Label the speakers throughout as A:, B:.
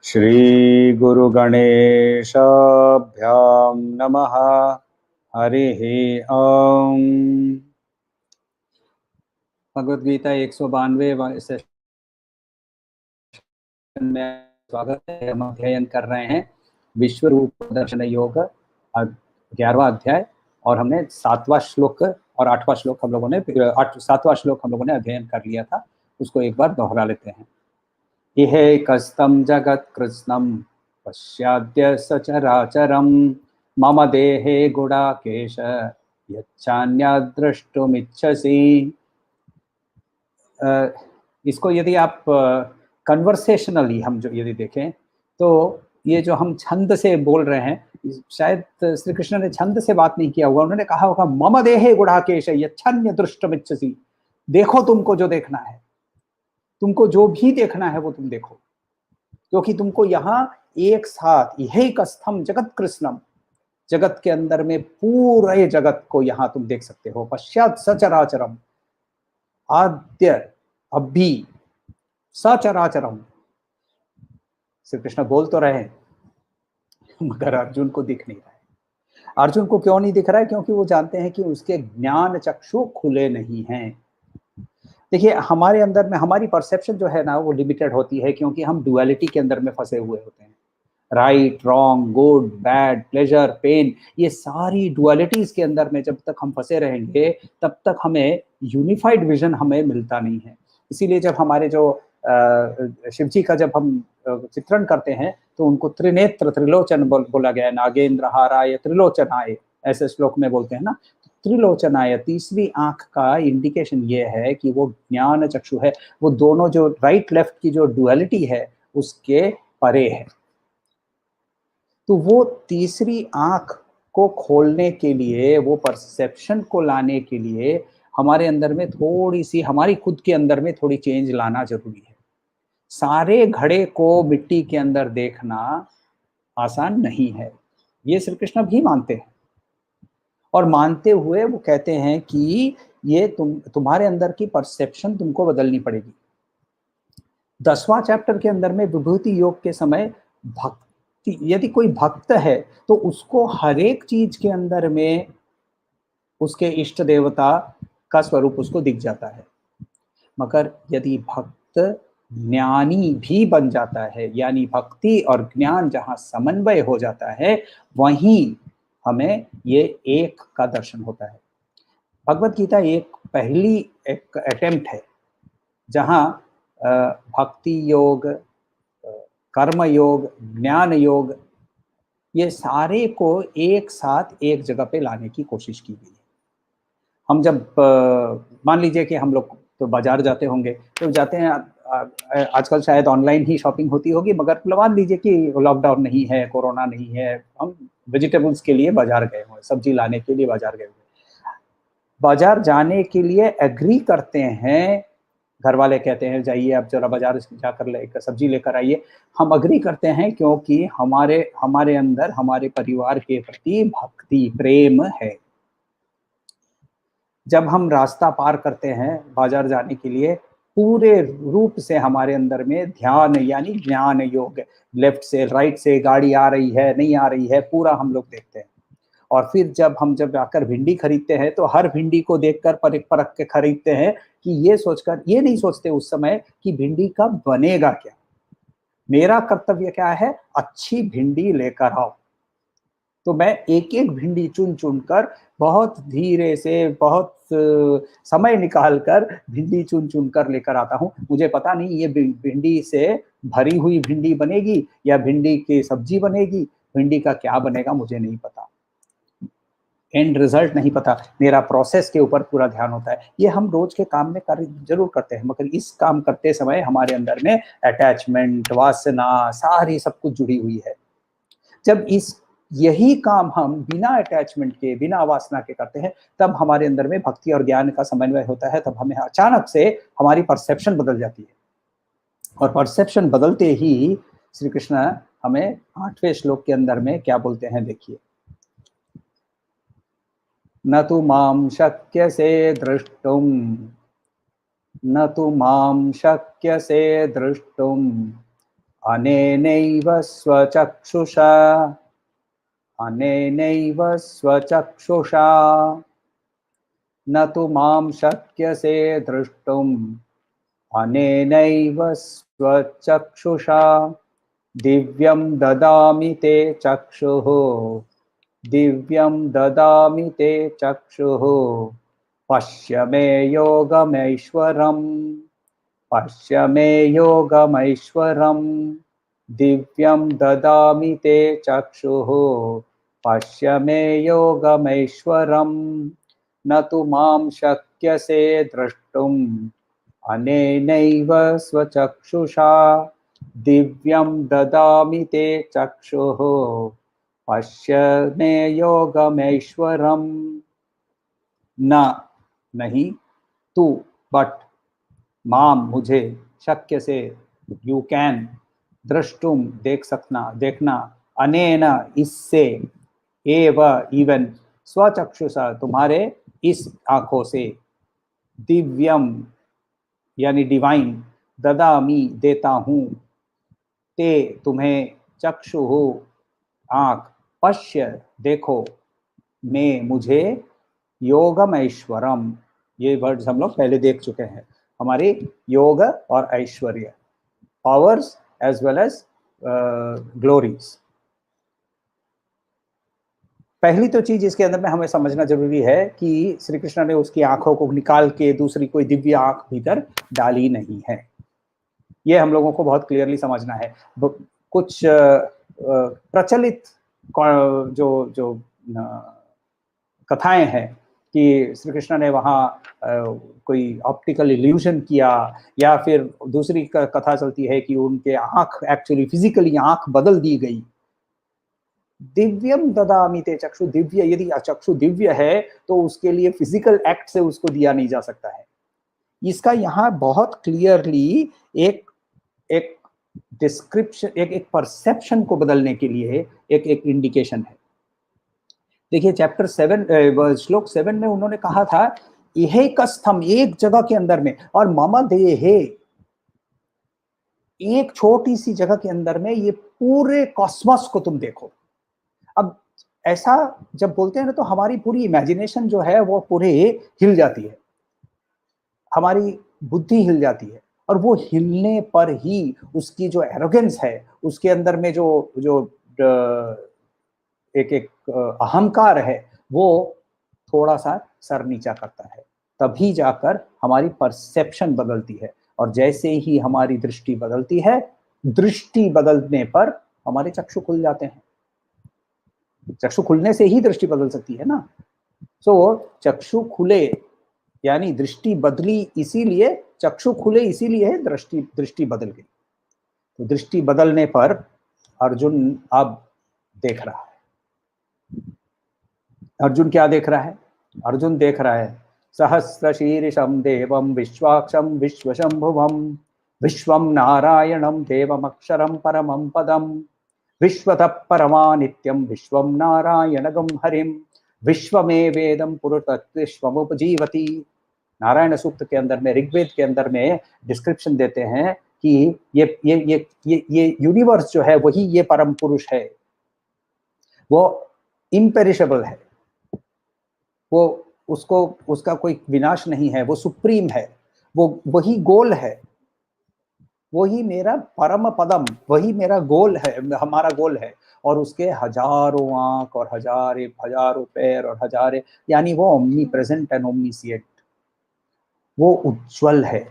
A: श्री गुरु गणेशाभ्यां नमः। हरिः ओम। भगवद गीता 192 सेशन में स्वागत है। हम अध्ययन कर रहे हैं विश्व रूप दर्शन योग 11वां अध्याय, और हमने 7वां श्लोक और 8वां श्लोक हम लोगों ने 7वां श्लोक हम लोगों ने अध्ययन कर लिया था। उसको एक बार दोहरा लेते हैं। इहैकस्तं जगत्कृत्स्नं पश्याद्य सचराचरं मम देहे गुडाकेश यच्छान्यद्द्रष्टुमिच्छसि। इसको यदि आप कन्वर्सेशनली हम जो यदि देखें तो ये जो हम छंद से बोल रहे हैं, शायद श्री कृष्ण ने छंद से बात नहीं किया होगा। उन्होंने कहा होगा मम देहे गुडाकेश यच्छान्यद्द्रष्टुमिच्छसि। देखो तुमको जो देखना है, तुमको जो भी देखना है वो तुम देखो, क्योंकि तुमको यहाँ एक साथ इहैकस्थं जगत्कृत्स्नं, जगत के अंदर में पूरे जगत को यहाँ तुम देख सकते हो। पश्चात सचराचरम, आद्य अभी सचराचरम। श्री कृष्ण बोल तो रहे हैं मगर अर्जुन को दिख नहीं रहा है। अर्जुन को क्यों नहीं दिख रहा है? क्योंकि वो जानते हैं कि उसके ज्ञान चक्षु खुले नहीं हैं। देखिए, हमारे अंदर में हमारी परसेप्शन जो है ना वो लिमिटेड होती है, क्योंकि हम डुअलिटी के अंदर में फंसे हुए होते हैं। Right, wrong, good, bad, pleasure, pain, ये सारी डुअलिटीज के अंदर में जब तक हम फंसे रहेंगे तब तक हमें यूनिफाइड विजन हमें मिलता नहीं है। इसीलिए जब हमारे जो शिव जी का जब हम चित्रण करते हैं तो उनको त्रिनेत्र त्रिलोचन बोला गया है। नागेंद्र हाराय त्रिलोचनाय, ऐसे श्लोक में बोलते हैं ना। त्रिलोचनाय, तीसरी आंख का इंडिकेशन ये है कि वो ज्ञान चक्षु है। वो दोनों जो राइट लेफ्ट की जो डुअलिटी है उसके परे है। तो वो तीसरी आंख को खोलने के लिए, वो परसेप्शन को लाने के लिए हमारे अंदर में थोड़ी सी, हमारी खुद के अंदर में थोड़ी चेंज लाना जरूरी है। सारे घड़े को मिट्टी के अंदर देखना आसान नहीं है, ये श्री कृष्ण भी मानते हैं। और मानते हुए वो कहते हैं कि ये तुम्हारे अंदर की परसेप्शन तुमको बदलनी पड़ेगी। 10वां चैप्टर के अंदर में विभूति योग के समय भक्ति, यदि कोई भक्त है तो उसको हर एक चीज के अंदर में उसके इष्ट देवता का स्वरूप उसको दिख जाता है। मगर यदि भक्त ज्ञानी भी बन जाता है, यानी भक्ति और ज्ञान जहाँ समन्वय हो जाता है, वहीं हमें ये एक का दर्शन होता है। भगवत गीता एक पहली एक अटेम्प्ट है जहाँ भक्ति योग, कर्म योग, ज्ञान योग, ये सारे को एक साथ एक जगह पे लाने की कोशिश की गई है। हम जब मान लीजिए कि हम लोग तो बाजार जाते होंगे, तो जाते हैं, आजकल शायद ऑनलाइन ही शॉपिंग होती होगी, मगर मान लीजिए कि लॉकडाउन नहीं है, कोरोना नहीं है, हम वेजिटेबल्स के लिए बाजार गए हुए, सब्जी लाने के लिए बाजार गए हुए। बाजार जाने के लिए एग्री करते हैं, घर वाले कहते हैं जाइए आप जरा बाजार जाकर लेकर सब्जी लेकर आइए। हम अग्री करते हैं क्योंकि हमारे अंदर हमारे परिवार के प्रति भक्ति प्रेम है। जब हम रास्ता पार करते हैं बाजार जाने के लिए, पूरे रूप से हमारे अंदर में ध्यान यानी ज्ञान योग, लेफ्ट से राइट से गाड़ी आ रही है नहीं आ रही है पूरा हम लोग देखते हैं। और फिर जब आकर भिंडी खरीदते हैं तो हर भिंडी को देखकर परख परख के खरीदते हैं, कि ये सोचकर, ये नहीं सोचते उस समय कि भिंडी का बनेगा क्या। मेरा कर्तव्य क्या है? अच्छी भिंडी लेकर आओ। तो मैं एक एक भिंडी चुन चुन कर, बहुत धीरे से, बहुत समय निकाल कर भिंडी चुन चुन कर लेकर आता हूँ। मुझे पता नहीं ये भिंडी से भरी हुई भिंडी बनेगी या भिंडी की सब्जी बनेगी, भिंडी का क्या बनेगा मुझे नहीं पता। एंड रिजल्ट नहीं पता, मेरा प्रोसेस के ऊपर पूरा ध्यान होता है। ये हम रोज के काम में कर जरूर करते हैं, मगर इस काम करते समय हमारे अंदर में अटैचमेंट, वासना, सारी सब कुछ जुड़ी हुई है। जब यही काम हम बिना अटैचमेंट के, बिना वासना के करते हैं, तब हमारे अंदर में भक्ति और ज्ञान का समन्वय होता है। तब हमें अचानक से हमारी परसेप्शन बदल जाती है, और परसेप्शन बदलते ही श्री कृष्ण हमें 8वें श्लोक के अंदर में क्या बोलते हैं, देखिए। न तु मां शक्यसे द्रष्टुम, न तु मां शक्यसे द्रष्टुम अनेनैव स्वचक्षुषा, अनेनैव स्वचक्षुषा, न तु मां शक्यसे द्रष्टुम अनेनैव स्वचक्षुषा, दिव्यं ददामि ते चक्षुः, दिव्यं ददामि ते चक्षुः, पश्य मे योगमैश्वरम्, पश्य मे योगमैश्वरम्, दिव्यं ददामि ते चक्षुः, पश्य मे योगमैश्वरम्, न तु मां शक्यसे द्रष्टुम् अनेनैव स्वचक्षुषा, दिव्यं ददामि ते चक्षुः, पश्य मे योगमैश्वरम्। न, नहीं, तू, बट, माम, मुझे, शक्य से, यू कैन, द्रष्टुम, देख सकना, देखना, अनेन, इससे, एव, इवन, स्वचक्षुषा, तुम्हारे इस आंखों से, दिव्यम यानी डिवाइन, ददामी, देता हूँ, ते, तुम्हें, चक्षु हो, आंख, पश्य, देखो, मैं, मुझे, योगम ऐश्वरम, ये वर्ड्स हम लोग पहले देख चुके हैं। हमारे योग और ऐश्वर्य, powers as well as glories. पहली तो चीज इसके अंदर में हमें समझना जरूरी है कि श्री कृष्ण ने उसकी आंखों को निकाल के दूसरी कोई दिव्य आंख भीतर डाली नहीं है। ये हम लोगों को बहुत क्लियरली समझना है। कुछ प्रचलित जो जो कथाएं हैं कि श्री कृष्ण ने वहाँ कोई ऑप्टिकल इल्यूजन किया, या फिर दूसरी कथा चलती है कि उनके आंख एक्चुअली फिजिकली आंख बदल दी गई। दिव्यम ददामि ते चक्षु, दिव्य, यदि चक्षु दिव्य है तो उसके लिए फिजिकल एक्ट से उसको दिया नहीं जा सकता है। इसका यहाँ बहुत क्लियरली एक एक डिस्क्रिप्शन, एक परसेप्शन को बदलने के लिए एक इंडिकेशन है। देखिए चैप्टर 7 श्लोक 7 में उन्होंने कहा था यह कस्थम, एक जगह के अंदर में, और मम देहे, एक छोटी सी जगह के अंदर में ये पूरे कॉस्मोस को तुम देखो। अब ऐसा जब बोलते हैं ना तो हमारी पूरी इमेजिनेशन जो है वो पूरे हिल जाती है, हमारी बुद्धि हिल जाती है, और वो हिलने पर ही उसकी जो एरोगेंस है, उसके अंदर में जो जो एक अहंकार है, वो थोड़ा सा सर नीचा करता है। तभी जाकर हमारी परसेप्शन बदलती है, और जैसे ही हमारी दृष्टि बदलती है, दृष्टि बदलने पर हमारे चक्षु खुल जाते हैं। चक्षु खुलने से ही दृष्टि बदल सकती है ना। सो चक्षु खुले यानी दृष्टि बदली, इसीलिए चक्षु खुले, इसीलिए दृष्टि बदल गई। तो दृष्टि बदलने पर अर्जुन अब देख रहा है। अर्जुन क्या देख रहा है? अर्जुन देख रहा है सहस्रशीर्षम देवम विश्वाक्षम विश्वशंभुवम विश्वम नारायणम देवमक्षरम परमं पदम विश्वतः परमानित्यम विश्वम नारायणगम हरिम विश्वमेवेदं पुरुषतः विश्वमुपजीवति। नारायण सूक्त के अंदर में, ऋग्वेद के अंदर में डिस्क्रिप्शन देते हैं कि ये यूनिवर्स जो है वही ये परम पुरुष है। वो इम्पेरिशेबल है, वो उसका कोई विनाश नहीं है, वो सुप्रीम है, वो वही गोल है, वही मेरा परम पदम, वही मेरा गोल है, हमारा गोल है। और उसके हजारों आंख और हजारों पैर और हजारे, यानी वो ओमनी प्रेजेंट एंड ओमनीसिएंट, वो उज्जवल है,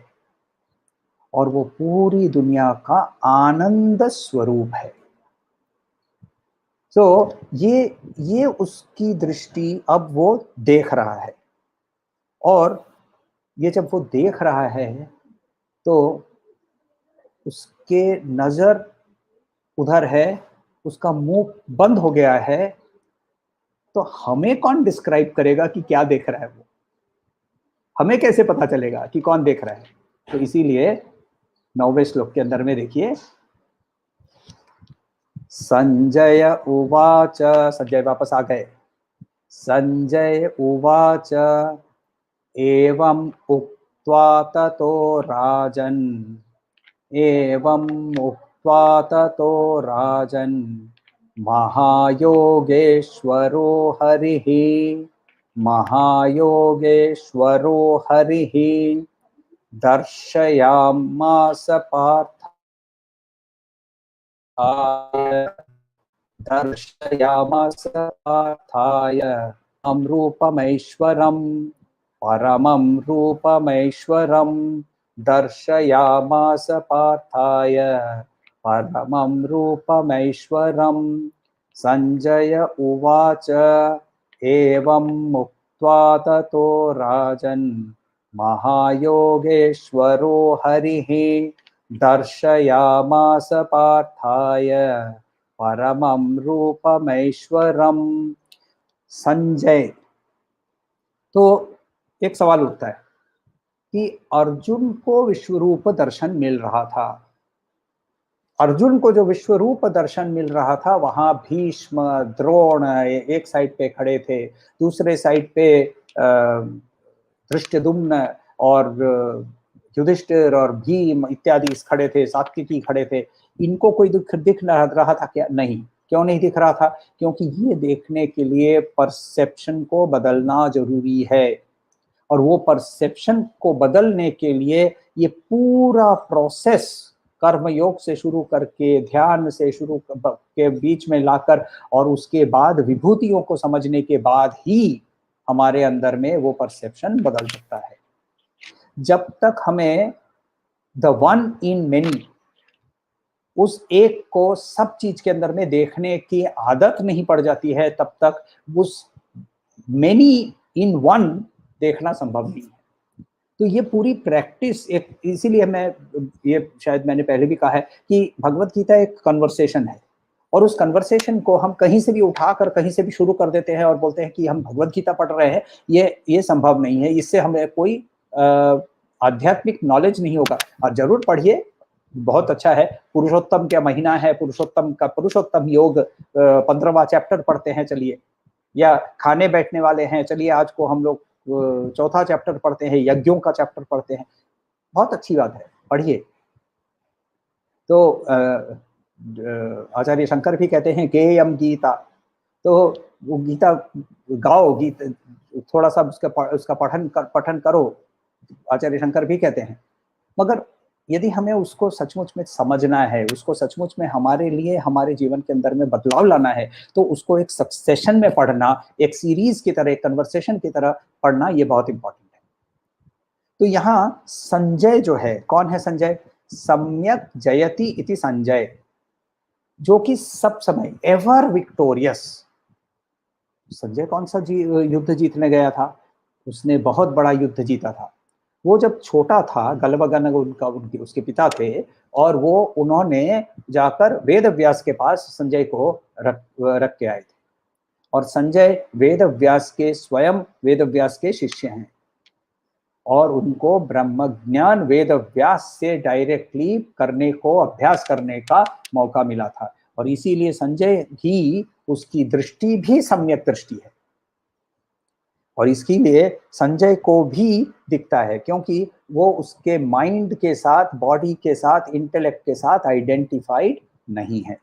A: और वो पूरी दुनिया का आनंद स्वरूप है। तो ये उसकी दृष्टि, अब वो देख रहा है, और ये जब वो देख रहा है तो उसके नजर उधर है, उसका मुंह बंद हो गया है, तो हमें कौन डिस्क्राइब करेगा कि क्या देख रहा है वो? हमें कैसे पता चलेगा कि कौन देख रहा है? तो इसीलिए 9वें श्लोक के अंदर में देखिए, संजय उवाच, संजय वापस आ गए। संजय उवाच एवं उक्त्वा ततो राजन्, एवं उक्त्वा ततो राजन् महायोगेश्वरो हरिः, महायोगेश्वरो हरिः दर्शयामास पार्थाय, दर्शयामास पार्थाय अमरूपमैश्वरम्, परमं रूपमैश्वरं दर्शयामास पार्थाय, परमं रूपमैश्वरम्। संजय उवाच एवं मुक्त्वा ततो राजन् महायोगेश्वरो हरिः दर्शयामास पार्थाय, परमं रूपमैश्वरम्। संजय, तो एक सवाल उठता है कि अर्जुन को विश्वरूप दर्शन मिल रहा था। अर्जुन को जो विश्वरूप दर्शन मिल रहा था, वहां भीष्म, द्रोण एक साइड पे खड़े थे, दूसरे साइड पे धृष्टद्युम्न और युधिष्ठिर और भीम इत्यादि खड़े थे, सात्विकी खड़े थे। इनको कोई दिख रहा था क्या? नहीं। क्यों नहीं दिख रहा था? क्योंकि ये देखने के लिए परसेप्शन को बदलना जरूरी है, और वो परसेप्शन को बदलने के लिए ये पूरा प्रोसेस कर्मयोग से शुरू करके, ध्यान से शुरू के बीच में लाकर, और उसके बाद विभूतियों को समझने के बाद ही हमारे अंदर में वो परसेप्शन बदल सकता है। जब तक हमें द वन इन मेनी, उस एक को सब चीज के अंदर में देखने की आदत नहीं पड़ जाती है, तब तक उस मेनी इन वन देखना संभव नहीं है। तो ये पूरी प्रैक्टिस एक, इसीलिए मैं, ये शायद मैंने पहले भी कहा है कि भगवत गीता एक कन्वर्सेशन है, और उस कन्वर्सेशन को हम कहीं से भी उठाकर कहीं से भी शुरू कर देते हैं और बोलते हैं कि हम भगवत गीता पढ़ रहे हैं। ये संभव नहीं है। इससे हमें कोई आध्यात्मिक नॉलेज नहीं होगा। और जरूर पढ़िए, बहुत अच्छा है। पुरुषोत्तम क्या महीना है, पुरुषोत्तम का पुरुषोत्तम योग 15वां चैप्टर पढ़ते हैं चलिए, या खाने बैठने वाले हैं, चलिए आज को हम लोग चौथा चैप्टर पढ़ते हैं, यज्ञों का चैप्टर पढ़ते हैं। बहुत अच्छी बात है, पढ़िए। तो आचार्य शंकर भी कहते हैं गेयम गीता, तो वो गीता गाओ, गीत थोड़ा सा उसका पठन करो, आचार्य शंकर भी कहते हैं। मगर यदि हमें उसको सचमुच में समझना है, उसको सचमुच में हमारे लिए हमारे जीवन के अंदर में बदलाव लाना है, तो उसको एक सक्सेशन में पढ़ना, एक सीरीज की तरह, एक कन्वर्सेशन की तरह पढ़ना, ये बहुत इंपॉर्टेंट है। तो यहाँ संजय जो है, कौन है संजय? सम्यक जयति इति संजय, जो कि सब समय एवर विक्टोरियस। संजय कौन सा युद्ध जीतने गया था? उसने बहुत बड़ा युद्ध जीता था। वो जब छोटा था, गलबगन उनके उसके पिता थे, और वो उन्होंने जाकर वेद व्यास के पास संजय को रख के आए थे। और संजय वेद व्यास के, स्वयं वेद व्यास के शिष्य हैं, और उनको ब्रह्म ज्ञान वेद व्यास से डायरेक्टली करने को, अभ्यास करने का मौका मिला था। और इसीलिए संजय की, उसकी दृष्टि भी सम्यक दृष्टि है, और इसके लिए संजय को भी दिखता है, क्योंकि वो उसके माइंड के साथ, बॉडी के साथ, इंटेलेक्ट के साथ आइडेंटिफाइड नहीं है।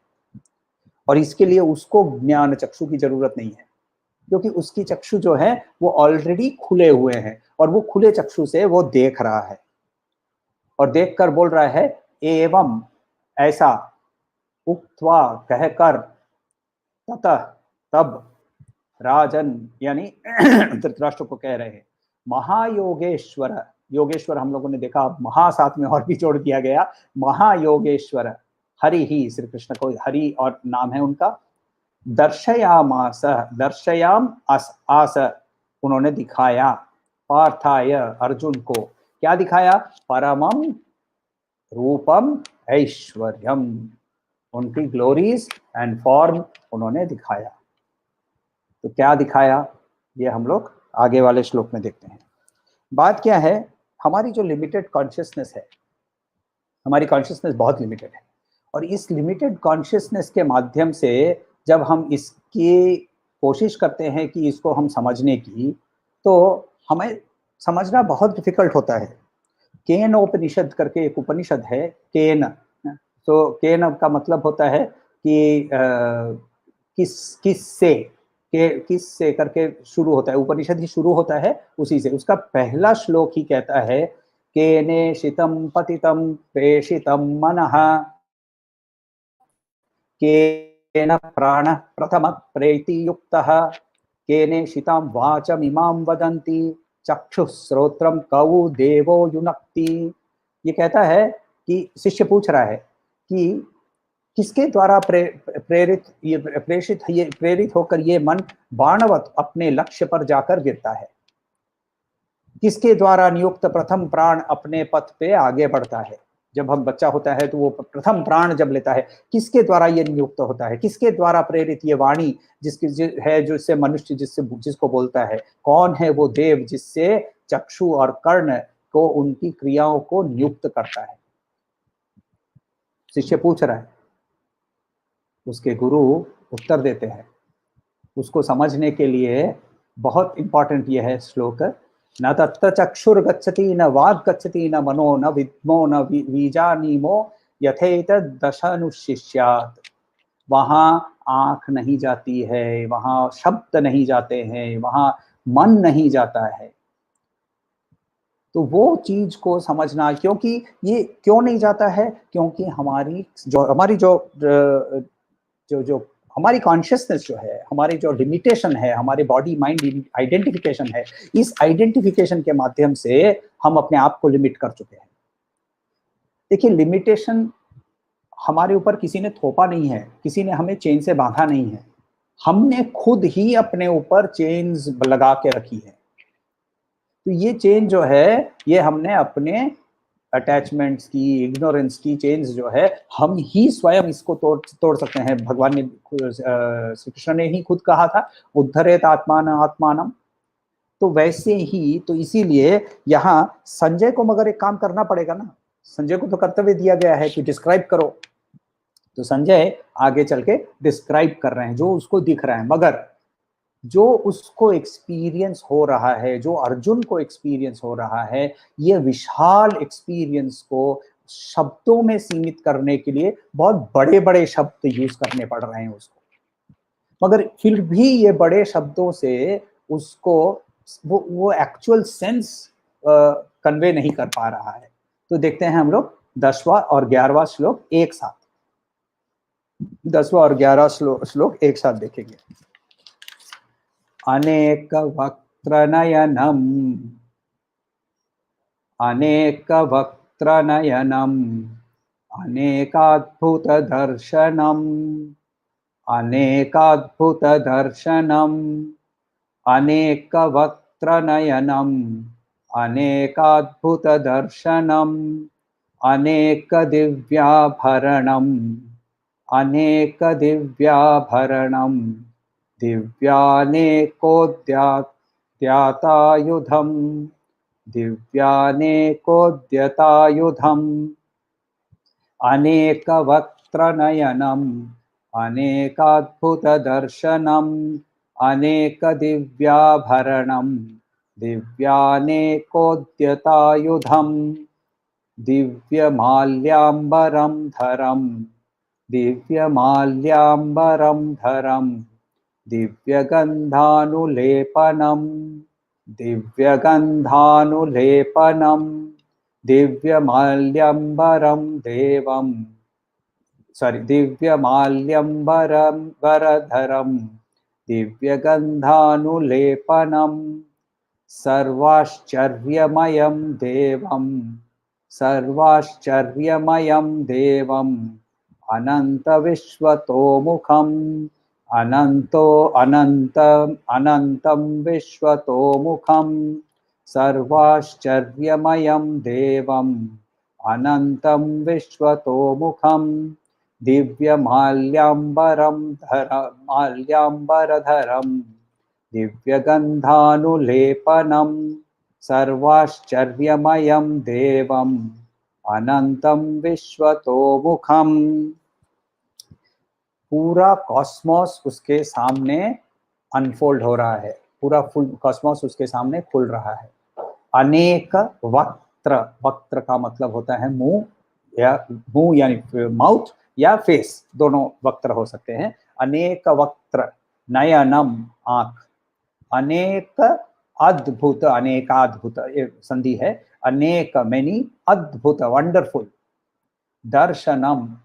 A: और इसके लिए उसको ज्ञान चक्षु की जरूरत नहीं है, क्योंकि उसकी चक्षु जो है वो ऑलरेडी खुले हुए हैं, और वो खुले चक्षु से वो देख रहा है, और देखकर बोल रहा है एवं, ऐसा, उक्त्वा, कहकर, ततः, तब, राजन यानी धृतराष्ट्र को कह रहे हैं, महायोगेश्वर, योगेश्वर हम लोगों ने देखा, महा साथ में और भी जोड़ दिया गया, महायोगेश्वर हरि ही, श्री कृष्ण को हरि और नाम है उनका, दर्शयामास, दर्शयाम आस, उन्होंने दिखाया, पार्थाय, अर्जुन को क्या दिखाया, परमम रूपम ऐश्वर्यम, उनकी ग्लोरीज एंड फॉर्म उन्होंने दिखाया। तो क्या दिखाया, ये हम लोग आगे वाले श्लोक में देखते हैं। बात क्या है, हमारी जो लिमिटेड कॉन्शियसनेस है, हमारी कॉन्शियसनेस बहुत लिमिटेड है, और इस लिमिटेड कॉन्शियसनेस के माध्यम से जब हम इसकी कोशिश करते हैं कि इसको हम समझने की, तो हमें समझना बहुत डिफिकल्ट होता है। केन उपनिषद करके एक उपनिषद है, केन, तो केन का मतलब होता है कि किस से, किस से करके शुरू होता है, उपनिषद ही शुरू होता है उसी से। उसका पहला श्लोक ही कहता है, केने शितम पतितम प्रेषितम मनः, केन प्राण प्रथम प्रेति युक्तः, केने शितां वाचमिमां वदन्ति, चक्षुश्रोत्रम कौ देवो युनक्ति। ये कहता है कि शिष्य पूछ रहा है कि किसके द्वारा प्रेरित होकर ये मन बाणवत अपने लक्ष्य पर जाकर गिरता है, किसके द्वारा नियुक्त प्रथम प्राण अपने पथ पे आगे बढ़ता है। जब हम बच्चा होता है तो वो प्रथम प्राण जब लेता है, किसके द्वारा ये नियुक्त होता है, किसके द्वारा प्रेरित ये वाणी है जिससे मनुष्य जिसको बोलता है, कौन है वो देव जिससे चक्षु और कर्ण को उनकी क्रियाओं को नियुक्त करता है। शिष्य पूछ रहा है, उसके गुरु उत्तर देते हैं। उसको समझने के लिए बहुत इंपॉर्टेंट ये है श्लोक, न तत्र चक्षुर्गच्छति न वाग गच्छति न मनो न विद्मो न बीजानीमो यथेतदशनुशिष्यात्। वहां आंख नहीं जाती है, वहां शब्द नहीं जाते हैं, वहां मन नहीं जाता है। तो वो चीज को समझना, क्योंकि ये क्यों नहीं जाता है, क्योंकि हमारी जो हमारी कॉन्शियसनेस जो है, हमारी जो लिमिटेशन है, हमारे बॉडी माइंड आइडेंटिफिकेशन है, इस आइडेंटिफिकेशन के माध्यम से हम अपने आप को लिमिट कर चुके हैं। देखिए, लिमिटेशन हमारे ऊपर किसी ने थोपा नहीं है, किसी ने हमें चेन से बांधा नहीं है, हमने खुद ही अपने ऊपर चेन्स लगा के रखी है। तो ये चेन जो है, ये हमने अपने अटैचमेंट्स की, इग्नोरेंस की चेन्स जो है, हम ही स्वयं इसको तोड़ सकते हैं। भगवान ने, श्री कृष्ण ने ही खुद कहा था, उद्धरेत आत्मान आत्मानम। तो वैसे ही, तो इसीलिए यहाँ संजय को मगर एक काम करना पड़ेगा ना, संजय को तो कर्तव्य दिया गया है कि डिस्क्राइब करो। तो संजय आगे चल के डिस्क्राइब कर रहे हैं जो उसको दिख रहा है, मगर जो उसको एक्सपीरियंस हो रहा है, जो अर्जुन को एक्सपीरियंस हो रहा है, ये विशाल एक्सपीरियंस को शब्दों में सीमित करने के लिए बहुत बड़े बड़े शब्द यूज करने पड़ रहे हैं उसको, मगर फिर भी ये बड़े शब्दों से उसको वो एक्चुअल सेंस कन्वे नहीं कर पा रहा है। तो देखते हैं हम लोग 10वां और 11वां श्लोक एक साथ, 10वां और 11वां श्लोक एक साथ देखेंगे। अनेक वक्त्रनयनम, अनेक वक्त्रनयनम, अनेकाद्भुत दर्शनम, अनेकाद्भुत दर्शनम, अनेक वक्त्रनयनम, अनेकाद्भुत दर्शनम, अनेक दिव्याभरणम, अनेक दिव्याभरणम, दिव्यानेकोद्यतायुधम, दिव्यानेकोद्यतायुधम, अनेक वक्त्रनयनम, अनेकाद्भुत दर्शनम, अनेक दिव्याभरणम, दिव्यानेकोद्यतायुधम, दिव्यमाल्याम्बरम धरम, दिव्यमाल्याम्बरम धरम, दिव्यगन्धानुलेपनम, दिव्यगन्धानुलेपनम, दिव्यमाल्यम्बरम देवम, दिव्यमाल्यम्बरम वरधरम, दिव्यगन्धानुलेपनम, सर्वाश्चर्यमयं देवम, सर्वाश्चर्यमयं देवम, अनंत विश्वतोमुखम, अनंतो अनंतम अनंतम विश्वतोमुखम सर्वाश्चर्यमयं देवम अनंतम विश्वतोमुखम माल्याम्बरधरम दिव्यगंधानुलेपनम सर्वाश्चर्यमयं देवम अनंतम विश्वतोमुखम। पूरा कॉस्मोस उसके सामने अनफोल्ड हो रहा है, पूरा फुल कॉस्मोस उसके सामने खुल रहा है। अनेक वक्त्र, वक्त्र का मतलब होता है मुंह, या मुंह यानी माउथ या फेस, दोनों वक्त्र हो सकते हैं। अनेक वक्त्र, नयनम आंख, अनेक अद्भुत, अनेकाद्भुत ये संधि है, अनेक मेनी, अद्भुत वंडरफुल, दर्शनम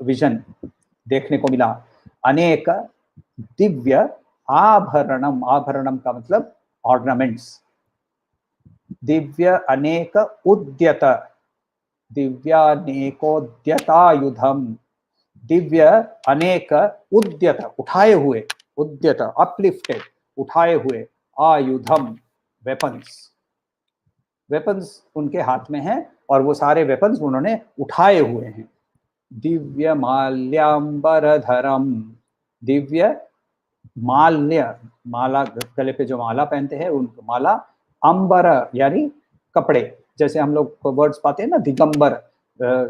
A: विजन देखने को मिला, अनेक दिव्य आभरणम, आभरणम का मतलब ऑर्नामेंट्स, दिव्य अनेक उद्यत, दिव्यानेकोद्यतायुधम, दिव्य अनेक उद्यत उठाए हुए, उद्यत अपलिफ्टेड उठाए हुए, आयुधम वेपन्स, वेपन्स उनके हाथ में हैं और वो सारे वेपन्स उन्होंने उठाए हुए हैं। दिव्य माल्याम्बरधरम, दिव्य माल्य, माला गले पे जो माला पहनते हैं उनको माला, अंबर यानी कपड़े, जैसे हम लोग वर्ड्स पाते हैं ना दिगंबर,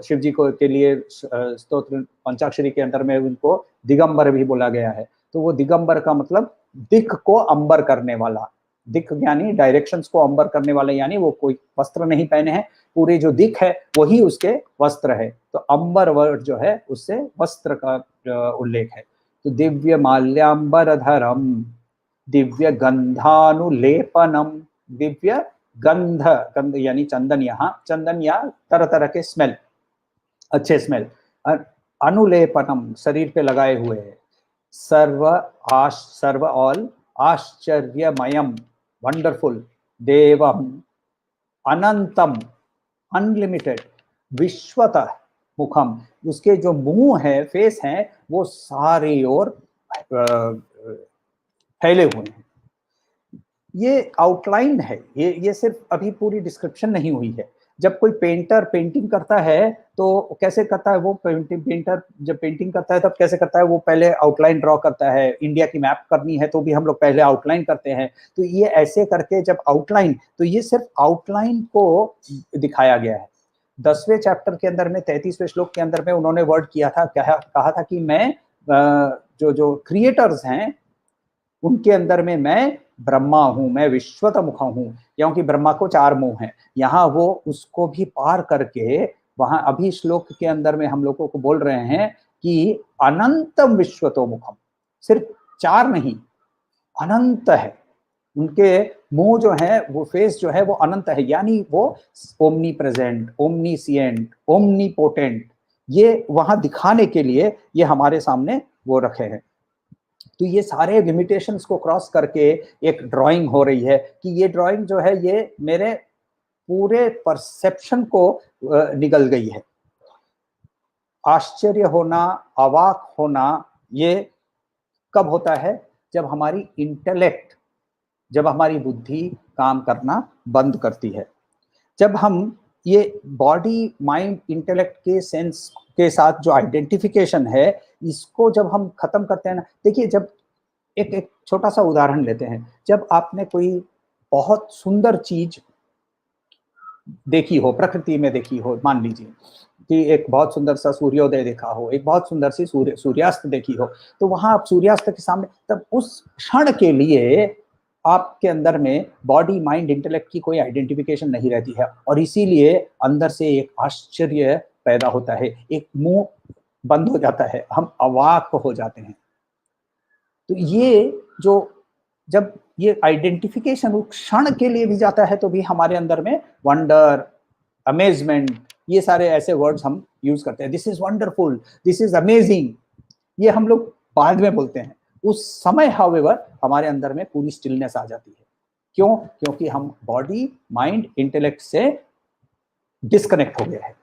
A: शिव जी को के लिए स्तोत्र पंचाक्षरी के अंदर में उनको दिगंबर भी बोला गया है। तो वो दिगंबर का मतलब दिख को अंबर करने वाला, दिख यानी डायरेक्शंस को अंबर करने वाला, यानी वो कोई वस्त्र नहीं पहने हैं, पूरी जो दिख है वही उसके वस्त्र है। तो अंबर वर्ड जो है उससे वस्त्र का उल्लेख है। तो दिव्य माल्याम्बरधरम, दिव्य गंधानुलेपनम, दिव्य गंध, गंध यानी चंदन, यहाँ चंदन या तरह तरह के स्मेल, अच्छे स्मेल, अनुलेपनम शरीर पे लगाए हुए है, सर्व ऑल आश्चर्यमयम वंडरफुल, देवम अनंतम अनलिमिटेड, विश्वतः मुखम, उसके जो मुंह है, फेस है, वो सारी ओर फैले हुए हैं। ये आउटलाइन है, ये सिर्फ अभी पूरी डिस्क्रिप्शन नहीं हुई है। जब कोई पेंटर पेंटिंग करता है तो कैसे करता है वो, पेंटर जब पेंटिंग करता है तब कैसे करता है वो, पहले आउटलाइन ड्रॉ करता है। इंडिया की मैप करनी है तो भी हम लोग पहले आउटलाइन करते हैं। तो ये ऐसे करके जब आउटलाइन, तो ये सिर्फ आउटलाइन को दिखाया गया है। 10वें चैप्टर के अंदर में 33वें श्लोक के अंदर में उन्होंने वर्ड किया था, कहा था कि मैं जो क्रिएटर्स हैं उनके अंदर में मैं ब्रह्मा हूं, मैं विश्वतमुख हूं, क्योंकि ब्रह्मा को 4 मुंह हैं। यहाँ वो उसको भी पार करके वहां अभी श्लोक के अंदर में हम लोगों को बोल रहे हैं कि अनंतम विश्वतोमुखम, सिर्फ 4 नहीं, अनंत है। उनके मुंह जो है, वो फेस जो है वो अनंत है, यानी वो ओमनी प्रेजेंट, ओमनीसिएंट, ओमनीपोटेंट, ये वहां दिखाने के लिए ये हमारे सामने वो रखे हैं। तो ये सारे लिमिटेशंस को क्रॉस करके एक ड्राइंग हो रही है कि ये ड्राइंग जो है ये मेरे पूरे परसेप्शन को निगल गई है। आश्चर्य होना, अवाक होना, ये कब होता है, जब हमारी इंटेलेक्ट, जब हमारी बुद्धि काम करना बंद करती है। जब हम ये बॉडी माइंड इंटेलेक्ट के सेंस के साथ जो आइडेंटिफिकेशन है, इसको जब हम खत्म करते हैं ना, देखिए जब एक छोटा सा उदाहरण लेते हैं, जब आपने कोई बहुत सुंदर चीज देखी हो, प्रकृति में देखी हो, मान लीजिए कि एक बहुत सुंदर सा सूर्योदय देखा हो, एक बहुत सुंदर सी सूर्यास्त देखी हो, तो वहां आप सूर्यास्त के सामने, तब उस क्षण के लिए आपके अंदर में बॉडी माइंड इंटेलेक्ट की कोई आइडेंटिफिकेशन नहीं रहती है, और इसीलिए अंदर से एक आश्चर्य पैदा होता है, एक मुंह बंद हो जाता है, हम अवाक हो जाते हैं। तो ये जो, जब ये आइडेंटिफिकेशन उस क्षण के लिए भी जाता है तो भी हमारे अंदर में वंडर, अमेजमेंट, ये सारे ऐसे वर्ड्स हम यूज करते हैं, this is wonderful, this is amazing, ये हम लोग बाद में बोलते हैं। उस समय हाउएवर हमारे अंदर में पूरी स्टिलनेस आ जाती है। क्यों? क्योंकि हम बॉडी माइंड इंटेलेक्ट से डिस्कनेक्ट हो गए हैं।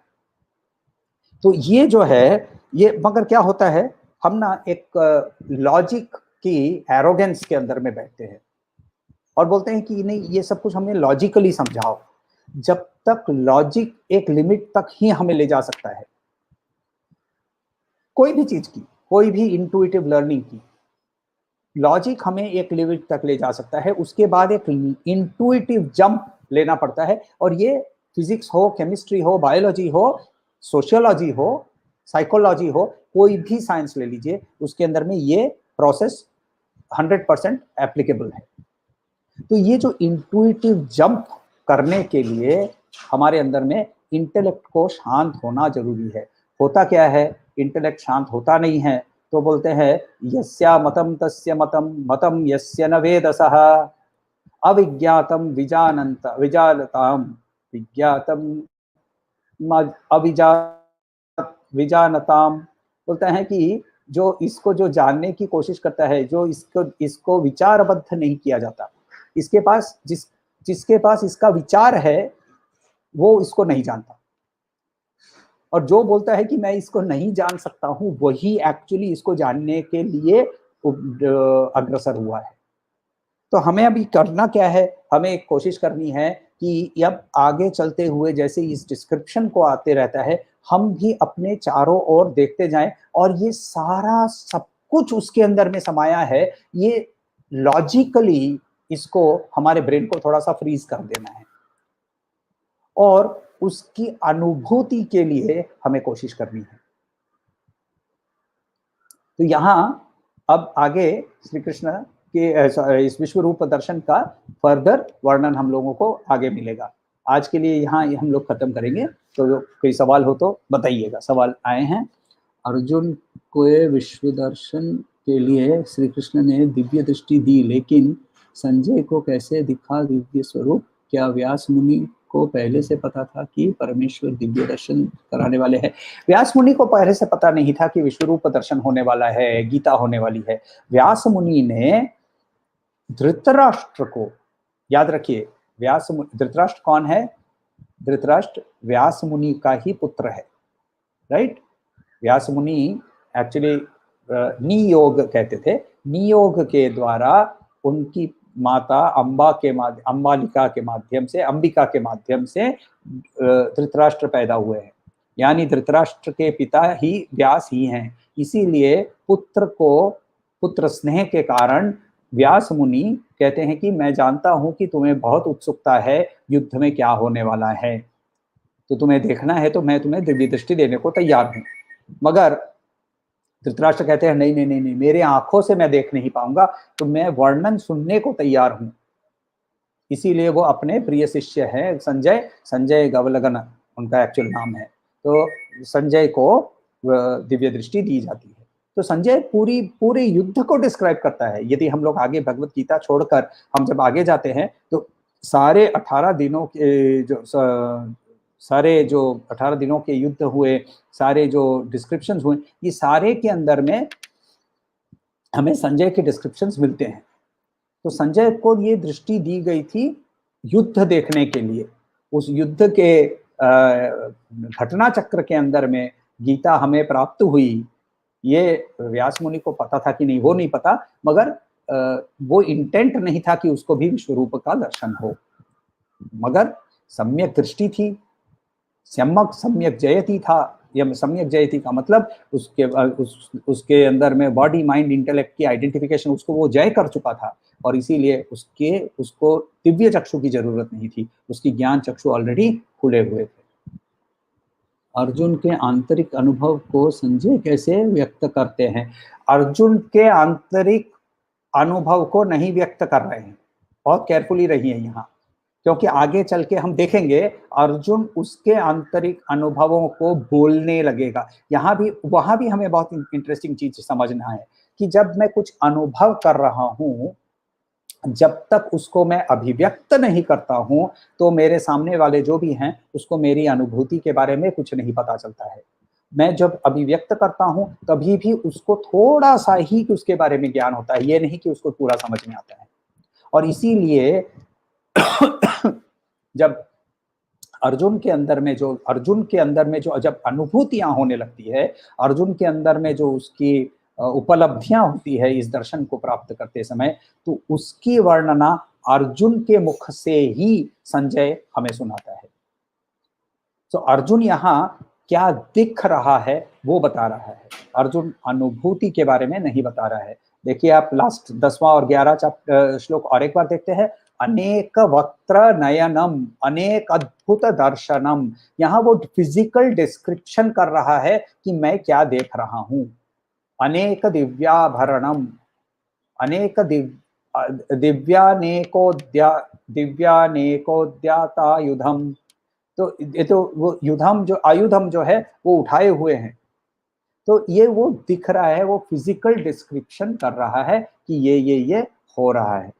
A: तो ये जो है ये मगर क्या होता है, हम ना एक लॉजिक की एरोगेंस के अंदर में बैठते हैं और बोलते हैं कि नहीं, ये सब कुछ हमें लॉजिकली समझाओ। जब तक लॉजिक एक लिमिट तक ही हमें ले जा सकता है, कोई भी चीज की, कोई भी इंटुइटिव लर्निंग की, लॉजिक हमें एक लिमिट तक ले जा सकता है, उसके बाद एक इंटुइटिव जंप लेना पड़ता है। और ये फिजिक्स हो, केमिस्ट्री हो, बायोलॉजी हो, सोशियोलॉजी हो, साइकोलॉजी हो, कोई भी साइंस ले लीजिए, उसके अंदर में ये प्रोसेस 100% एप्लीकेबल है। तो ये जो इंटुइटिव जंप करने के लिए हमारे अंदर में इंटेलेक्ट को शांत होना जरूरी है। होता क्या है, इंटेलेक्ट शांत होता नहीं है, तो बोलते हैं यस्या मतम तस्य मतम, मतम यस्य न वेदसः, अविज्ञातम विजानताम, विज्ञातम अविजा विजानताम। बोलता है कि जो इसको जो जानने की कोशिश करता है, जो इसको विचारबद्ध नहीं किया जाता, इसके पास जिसके पास इसका विचार है वो इसको नहीं जानता, और जो बोलता है कि मैं इसको नहीं जान सकता हूं, वही एक्चुअली इसको जानने के लिए अग्रसर हुआ है। तो हमें अभी करना क्या है, हमें एक कोशिश करनी है कि अब आगे चलते हुए जैसे इस डिस्क्रिप्शन को आते रहता है, हम भी अपने चारों ओर देखते जाएं, और ये सारा सब कुछ उसके अंदर में समाया है। ये लॉजिकली इसको हमारे ब्रेन को थोड़ा सा फ्रीज कर देना है, और उसकी अनुभूति के लिए हमें कोशिश करनी है। तो यहाँ अब आगे श्री कृष्ण के इस विश्व रूप दर्शन का फर्दर वर्णन हम लोगों को आगे मिलेगा। आज के लिए यहाँ हम लोग खत्म करेंगे। तो कोई सवाल हो तो बताइएगा। सवाल आए हैं। अर्जुन को विश्व दर्शन के लिए श्री कृष्ण ने दिव्य दृष्टि दी, लेकिन संजय को कैसे दिखा दिव्य स्वरूप? क्या व्यास मुनि को पहले से पता था कि परमेश्वर दिव्य दर्शन कराने वाले हैं? व्यास मुनि को पहले से पता नहीं था कि विश्व रूप दर्शन होने वाला है, गीता होने वाली है। व्यास मुनि ने धृतराष्ट्र को, याद रखिए, धृतराष्ट्र कौन है? धृतराष्ट्र व्यास मुनि का ही पुत्र है, राइट। व्यास मुनि एक्चुअली नियोग कहते थे। नियोग के द्वारा उनकी माता अंबालिका के माध्यम से, अंबिका के माध्यम से धृतराष्ट्र पैदा हुए हैं। यानी धृतराष्ट्र के पिता ही व्यास ही हैं। इसीलिए पुत्र स्नेह के कारण व्यास मुनि कहते हैं कि मैं जानता हूं कि तुम्हें बहुत उत्सुकता है युद्ध में क्या होने वाला है, तो तुम्हें देखना है, तो मैं तुम्हें दिव्य दृष्टि देने को तैयार हूं। मगर धृतराष्ट्र कहते हैं नहीं नहीं नहीं नहीं, मेरे आंखों से मैं देख नहीं पाऊंगा, तो मैं वर्णन सुनने को तैयार हूं। इसीलिए वो अपने प्रिय शिष्य है संजय गवलगन उनका एक्चुअल नाम है, तो संजय को दिव्य दृष्टि दी जाती है। तो संजय पूरे युद्ध को डिस्क्राइब करता है। यदि हम लोग आगे भगवत गीता छोड़कर हम जब आगे जाते हैं, तो सारे 18 दिनों के जो 18 दिनों के युद्ध हुए, सारे जो डिस्क्रिप्शंस हुए, ये सारे के अंदर में हमें संजय के डिस्क्रिप्शंस मिलते हैं। तो संजय को ये दृष्टि दी गई थी युद्ध देखने के लिए। उस युद्ध के घटना चक्र के अंदर में गीता हमें प्राप्त हुई। ये व्यास मुनि को पता था कि नहीं, वो नहीं पता, मगर वो इंटेंट नहीं था कि उसको भी विश्वरूप का दर्शन हो, मगर सम्यक दृष्टि थी। सम्यक जयति था। यह सम्यक जयति का मतलब उसके अंदर में बॉडी माइंड इंटेलेक्ट की आइडेंटिफिकेशन, उसको वो जय कर चुका था, और इसीलिए उसको दिव्य चक्षु की जरूरत नहीं थी, उसकी ज्ञान चक्षु ऑलरेडी खुले हुए थे। अर्जुन के आंतरिक अनुभव को संजय कैसे व्यक्त करते हैं? अर्जुन के आंतरिक अनुभव को नहीं व्यक्त कर रहे हैं। बहुत केयरफुली रहिए यहाँ, क्योंकि आगे चल के हम देखेंगे अर्जुन उसके आंतरिक अनुभवों को बोलने लगेगा। वहां भी हमें बहुत इंटरेस्टिंग चीज समझना है कि जब मैं कुछ अनुभव कर रहा हूं, जब तक उसको मैं अभिव्यक्त नहीं करता हूं, तो मेरे सामने वाले जो भी हैं उसको मेरी अनुभूति के बारे में कुछ नहीं पता चलता है। मैं जब अभिव्यक्त करता हूं तभी भी उसको थोड़ा सा ही उसके बारे में ज्ञान होता है, ये नहीं कि उसको पूरा समझ में आता है। और इसीलिए जब अर्जुन के अंदर में जो जब अनुभूतियां होने लगती है, अर्जुन के अंदर में जो उसकी उपलब्धियां होती है इस दर्शन को प्राप्त करते समय, तो उसकी वर्णना अर्जुन के मुख से ही संजय हमें सुनाता है। तो अर्जुन यहाँ क्या दिख रहा है वो बता रहा है, अर्जुन अनुभूति के बारे में नहीं बता रहा है। देखिए आप लास्ट 10वां और 11 श्लोक और एक बार देखते हैं। अनेक वक्त्र नयनम, अनेक अद्भुत दर्शनम। यहाँ वो फिजिकल डिस्क्रिप्शन कर रहा है कि मैं क्या देख रहा हूं। अनेक दिव्याभरणम, अनेक दिव्यानेकोद्यातायुधम। तो ये तो वो आयुधम जो है वो उठाए हुए हैं। तो ये वो दिख रहा है, वो फिजिकल डिस्क्रिप्शन कर रहा है कि ये हो रहा है।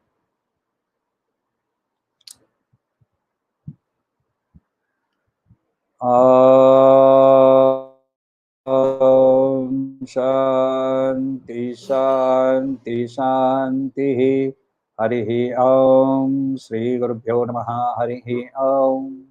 A: शांति शांति शांति। हरि ओम। श्री गुरुभ्यो नमः। हरि ओम।